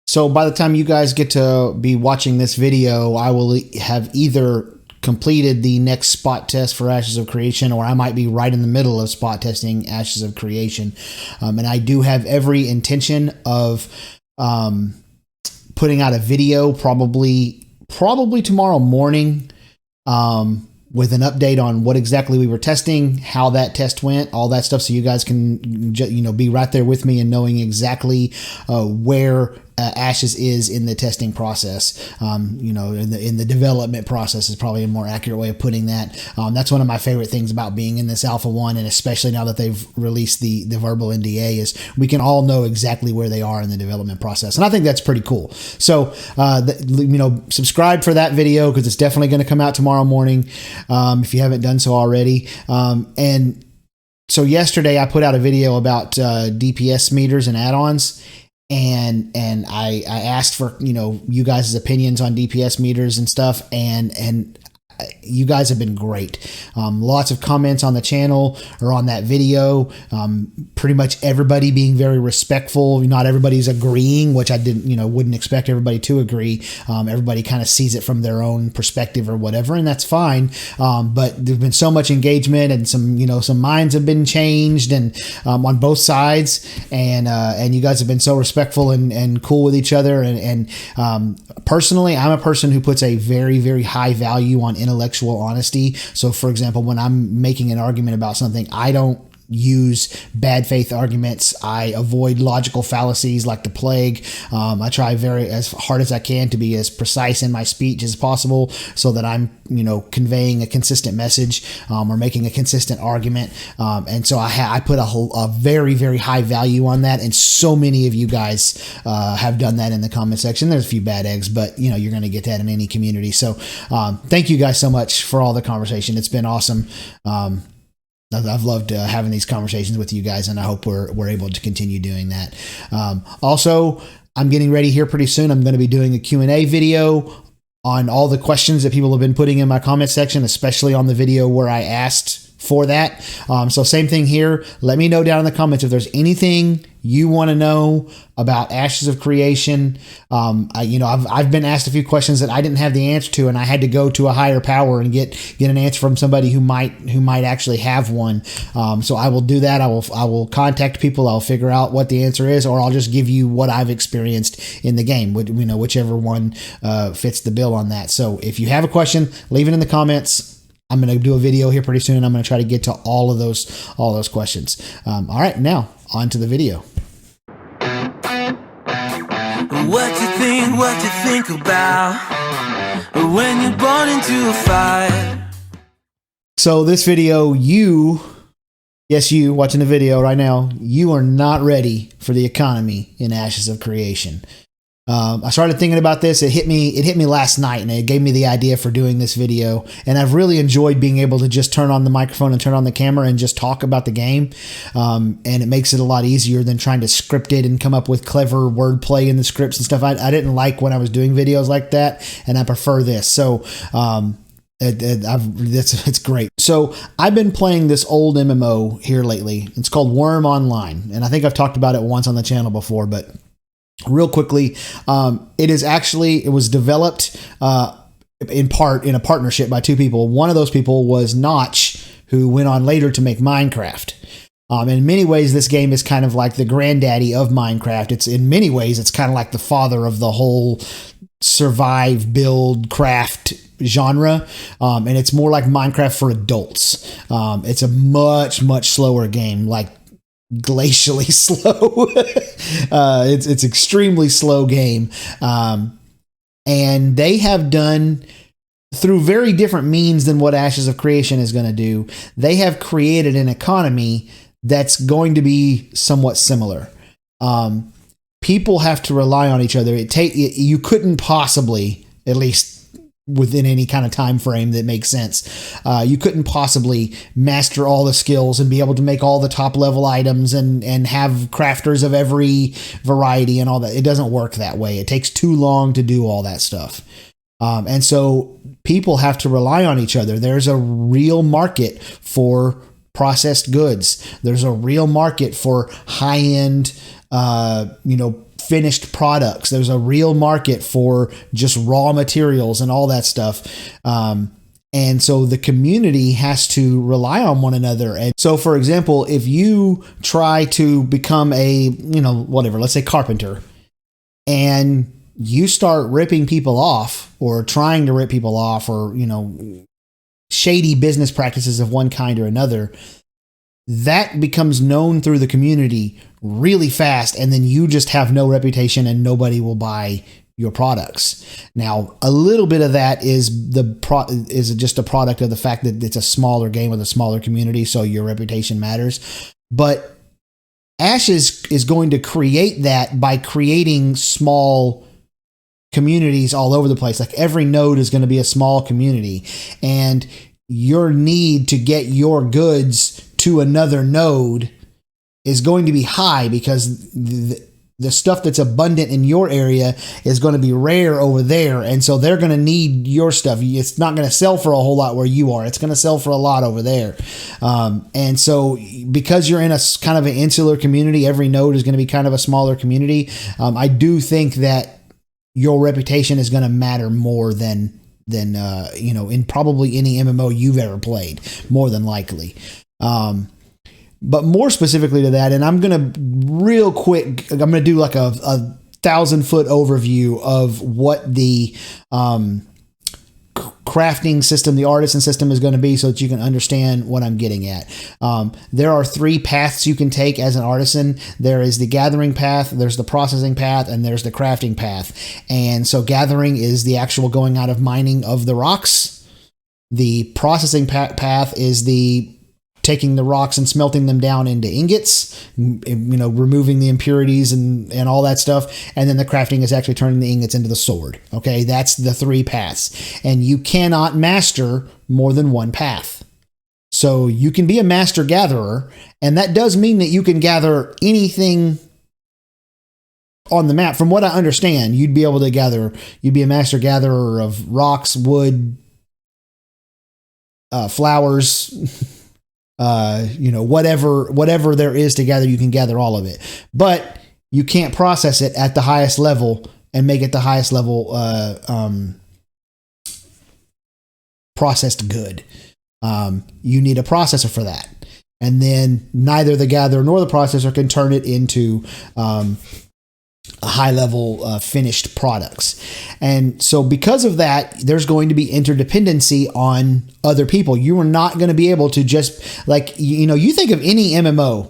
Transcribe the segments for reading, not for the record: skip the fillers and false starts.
So by the time you guys get to be watching this video, I will have either completed the next spot test for Ashes of Creation, or I might be right in the middle of spot testing Ashes of Creation. And I do have every intention of putting out a video probably tomorrow morning with an update on what exactly we were testing, how that test went, all that stuff, so you guys can be right there with me and knowing exactly where Ashes is in the testing process. In the development process is probably a more accurate way of putting that. That's one of my favorite things about being in this Alpha 1, and especially now that they've released the verbal NDA, is we can all know exactly where they are in the development process, and I think that's pretty cool. So, subscribe for that video, because it's definitely going to come out tomorrow morning if you haven't done so already. And so yesterday I put out a video about DPS meters and add-ons. And I asked for, you guys' opinions on DPS meters and stuff. And you guys have been great. Lots of comments on the channel or on that video. Pretty much everybody being very respectful. Not everybody's agreeing, which I wouldn't expect everybody to agree. Everybody kind of sees it from their own perspective or whatever, and that's fine. But there's been so much engagement, and some minds have been changed, and on both sides, and you guys have been so respectful and cool with each other. And personally, I'm a person who puts a very, very high value on intellectual honesty. So, for example, when I'm making an argument about something, I don't use bad faith arguments. I avoid logical fallacies like the plague. I try as hard as I can to be as precise in my speech as possible, so that I'm, conveying a consistent message, or making a consistent argument. And so I put a very, very high value on that. And so many of you guys have done that in the comment section. There's a few bad eggs, but you're going to get that in any community. So thank you guys so much for all the conversation. It's been awesome. I've loved having these conversations with you guys, and I hope we're able to continue doing that. Also, I'm getting ready here pretty soon. I'm going to be doing a Q&A video on all the questions that people have been putting in my comment section, especially on the video where I asked for that. So same thing here. Let me know down in the comments if there's anything you want to know about Ashes of Creation. I've been asked a few questions that I didn't have the answer to, and I had to go to a higher power and get an answer from somebody who might actually have one. So I will do that. I will contact people. I'll figure out what the answer is, or I'll just give you what I've experienced in the game. Whichever one fits the bill on that. So if you have a question, leave it in the comments. I'm going to do a video here pretty soon, and I'm going to try to get to all those questions. All right, now on to the video. What you think about when you're born into a fire? So this video, you watching the video right now, you are not ready for the economy in Ashes of Creation. I started thinking about this. It hit me last night, and it gave me the idea for doing this video. And I've really enjoyed being able to just turn on the microphone and turn on the camera and just talk about the game. And it makes it a lot easier than trying to script it and come up with clever wordplay in the scripts and stuff. I didn't like when I was doing videos like that, and I prefer this. So, it's great. So I've been playing this old MMO here lately. It's called Wurm Online, and I think I've talked about it once on the channel before, but real quickly, it was developed in part in a partnership by two people. One of those people was Notch, who went on later to make Minecraft. In many ways, this game is kind of like the granddaddy of Minecraft. It's kind of like the father of the whole survive, build, craft genre. And it's more like Minecraft for adults. It's a much, much slower game, like glacially slow. It's extremely slow game. And they have done, through very different means than what Ashes of Creation is going to do, they have created an economy that's going to be somewhat similar. People have to rely on each other. You couldn't possibly, at least within any kind of time frame that makes sense, you couldn't possibly master all the skills and be able to make all the top level items and have crafters of every variety and all that. It doesn't work that way. It takes too long to do all that stuff. And so people have to rely on each other. There's a real market for processed goods. There's a real market for high-end, finished products. There's a real market for just raw materials and all that stuff. And so the community has to rely on one another. And so, for example, if you try to become a, whatever, let's say carpenter, and you start ripping people off or trying to rip people off, or, shady business practices of one kind or another, that becomes known through the community really fast. And then you just have no reputation and nobody will buy your products. Now, a little bit of that is just a product of the fact that it's a smaller game with a smaller community, so your reputation matters. But Ash is going to create that by creating small communities all over the place. Like every node is going to be a small community, and your need to get your goods to another node is going to be high because the stuff that's abundant in your area is going to be rare over there. And so they're going to need your stuff. It's not going to sell for a whole lot where you are. It's going to sell for a lot over there. And so because you're in a kind of an insular community, every node is going to be kind of a smaller community. I do think that your reputation is going to matter more than in probably any MMO you've ever played, more than likely. But more specifically to that, and I'm going to real quick, I'm going to do like a 1,000-foot overview of what the crafting system, the artisan system is going to be, so that you can understand what I'm getting at. There are 3 paths you can take as an artisan. There is the gathering path, there's the processing path, and there's the crafting path. And so gathering is the actual going out of mining of the rocks. The processing path is the taking the rocks and smelting them down into ingots, removing the impurities and all that stuff. And then the crafting is actually turning the ingots into the sword. Okay, that's the 3 paths. And you cannot master more than one path. So you can be a master gatherer, and that does mean that you can gather anything on the map. From what I understand, you'd be able to you'd be a master gatherer of rocks, wood, flowers, whatever there is to gather, you can gather all of it, but you can't process it at the highest level and make it the highest level processed good. You need a processor for that, and then neither the gatherer nor the processor can turn it into high level finished products. And so because of that, there's going to be interdependency on other people. You are not going to be able to just you think of any MMO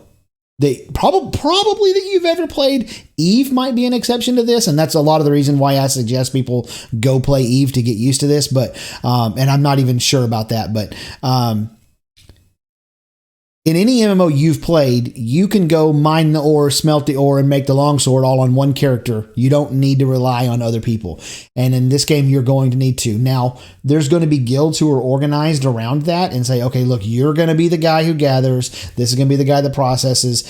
that probably that you've ever played. Eve might be an exception to this, and that's a lot of the reason why I suggest people go play Eve to get used to this. But and I'm not even sure about that, but in any MMO you've played, you can go mine the ore, smelt the ore, and make the longsword all on one character. You don't need to rely on other people. And in this game, you're going to need to. Now, there's going to be guilds who are organized around that and say, okay, look, you're going to be the guy who gathers. This is going to be the guy that processes.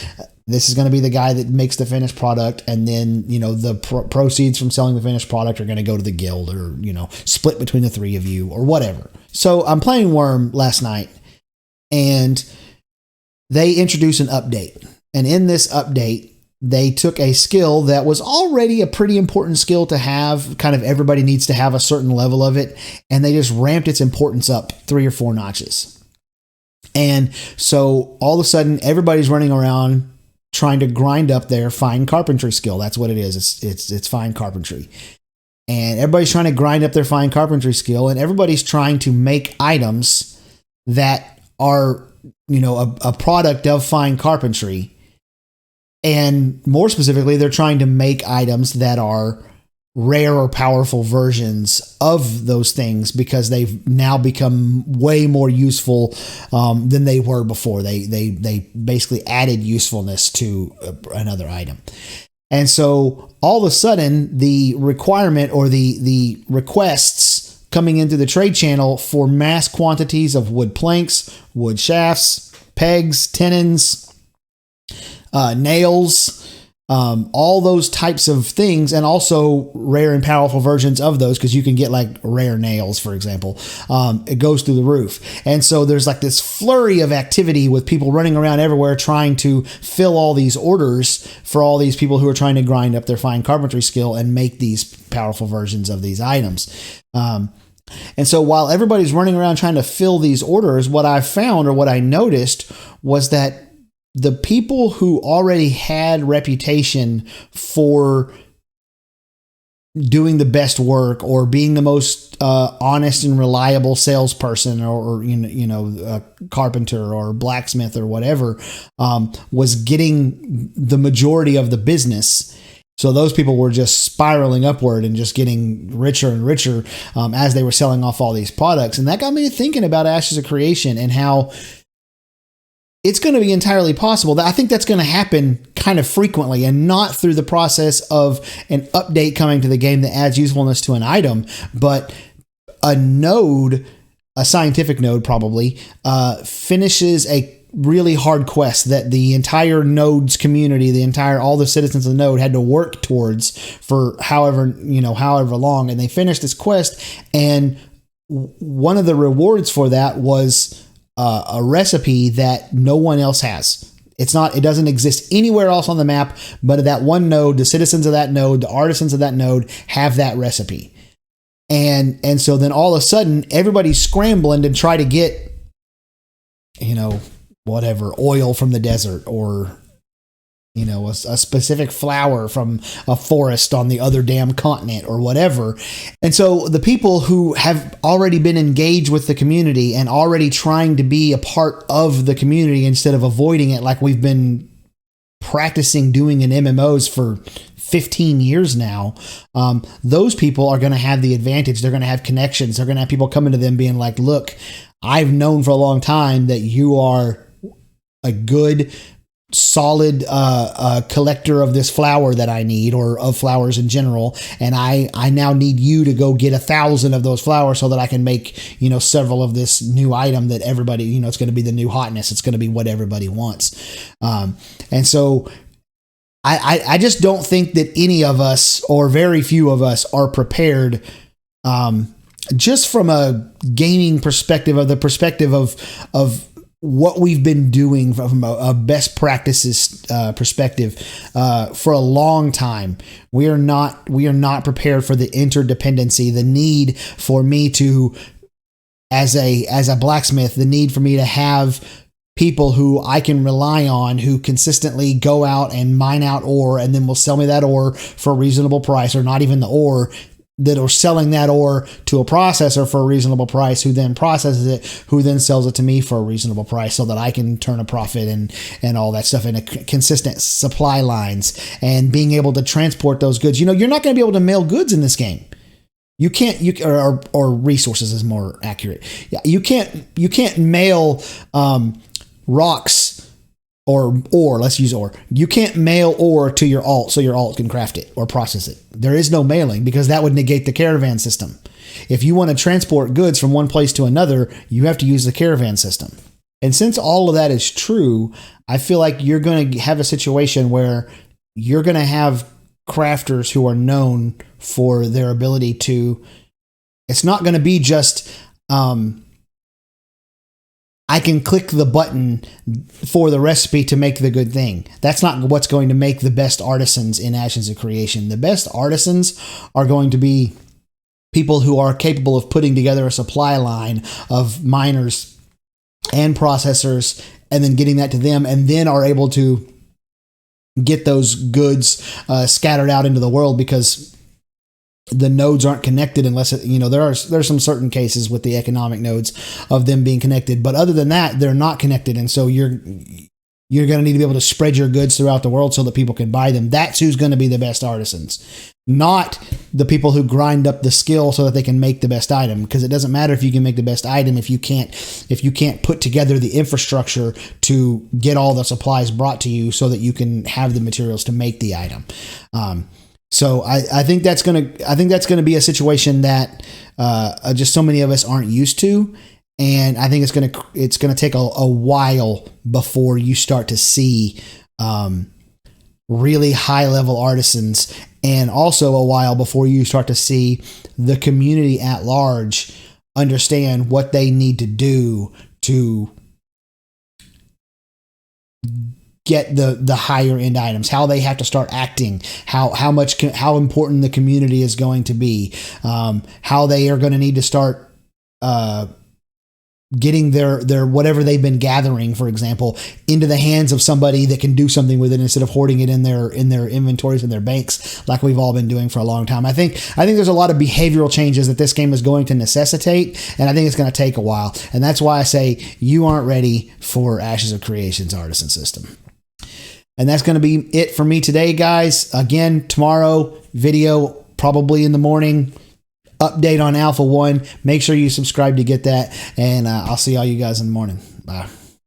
This is going to be the guy that makes the finished product. And then, the proceeds from selling the finished product are going to go to the guild, or, split between the 3 of you or whatever. So I'm playing Wurm last night, and they introduced an update. And in this update, they took a skill that was already a pretty important skill to have. Kind of everybody needs to have a certain level of it. And they just ramped its importance up 3 or 4 notches. And so all of a sudden, everybody's running around trying to grind up their fine carpentry skill. That's what it is. It's fine carpentry. And everybody's trying to grind up their fine carpentry skill. And everybody's trying to make items that are a product of fine carpentry. And more specifically, they're trying to make items that are rare or powerful versions of those things, because they've now become way more useful than they were before. They basically added usefulness to another item. And so all of a sudden, the requirement or the requests coming into the trade channel for mass quantities of wood planks, wood shafts, pegs, tenons, nails, all those types of things, and also rare and powerful versions of those, because you can get like rare nails, for example. It goes through the roof. And so there's like this flurry of activity with people running around everywhere trying to fill all these orders for all these people who are trying to grind up their fine carpentry skill and make these powerful versions of these items. And so while everybody's running around trying to fill these orders, what I found, or what I noticed, was that the people who already had reputation for doing the best work, or being the most honest and reliable salesperson, or carpenter or blacksmith or whatever, was getting the majority of the business. So those people were just spiraling upward and just getting richer and richer as they were selling off all these products. And that got me thinking about Ashes of Creation, and how it's going to be entirely possible that I think that's going to happen kind of frequently, and not through the process of an update coming to the game that adds usefulness to an item, but a node, a scientific node probably, finishes a really hard quest that the entire node's community, all the citizens of the node had to work towards for however long. And they finished this quest, and one of the rewards for that was a recipe that no one else has. It doesn't exist anywhere else on the map, but at that one node, the citizens of that node, the artisans of that node have that recipe. And so then all of a sudden, everybody's scrambling to try to get, whatever, oil from the desert, or a specific flower from a forest on the other damn continent, or whatever. And so the people who have already been engaged with the community and already trying to be a part of the community instead of avoiding it, like we've been practicing doing in MMOs for 15 years now, those people are going to have the advantage. They're going to have connections. They're going to have people coming to them being like, look, I've known for a long time that you are a good, solid collector of this flower that I need, or of flowers in general, and I now need you to go get 1,000 of those flowers so that I can make several of this new item that everybody, it's going to be the new hotness. It's going to be what everybody wants. And so I just don't think that any of us, or very few of us, are prepared, just from a gaming perspective, of the perspective of what we've been doing from a best practices perspective for a long time. We are not prepared for the interdependency, the need for me to, as a blacksmith, the need for me to have people who I can rely on, who consistently go out and mine out ore, and then will sell me that ore for a reasonable price, or not even the ore, that are selling that ore to a processor for a reasonable price, who then processes it, who then sells it to me for a reasonable price, so that I can turn a profit and all that stuff, in a consistent supply lines, and being able to transport those goods. You're not going to be able to mail goods in this game. You can't, or resources is more accurate. Yeah, you can't mail rocks or ore. Let's use ore. You can't mail ore to your alt so your alt can craft it or process it. There is no mailing, because that would negate the caravan system. If you want to transport goods from one place to another, you have to use the caravan system. And since all of that is true, I feel like you're going to have a situation where you're going to have crafters who are known for their ability to, it's not going to be just, I can click the button for the recipe to make the good thing. That's not what's going to make the best artisans in Ashes of Creation. The best artisans are going to be people who are capable of putting together a supply line of miners and processors, and then getting that to them, and then are able to get those goods scattered out into the world, because the nodes aren't connected unless there's some certain cases with the economic nodes of them being connected, but other than that, they're not connected. And so you're going to need to be able to spread your goods throughout the world so that people can buy them. That's who's going to be the best artisans, not the people who grind up the skill so that they can make the best item. Because it doesn't matter if you can make the best item if you can't put together the infrastructure to get all the supplies brought to you so that you can have the materials to make the item. So I think that's gonna be a situation that just so many of us aren't used to, and I think it's gonna take a while before you start to see really high level artisans, and also a while before you start to see the community at large understand what they need to do to get the higher end items, how they have to start acting, how important the community is going to be, how they are going to need to start getting their whatever they've been gathering, for example, into the hands of somebody that can do something with it instead of hoarding it in their inventories and their banks like we've all been doing for a long time. I think there's a lot of behavioral changes that this game is going to necessitate, and I think it's going to take a while. And that's why I say you aren't ready for Ashes of Creation's Artisan system. And that's going to be it for me today, guys. Again, tomorrow video probably in the morning. Update on Alpha 1. Make sure you subscribe to get that. And I'll see all you guys in the morning. Bye.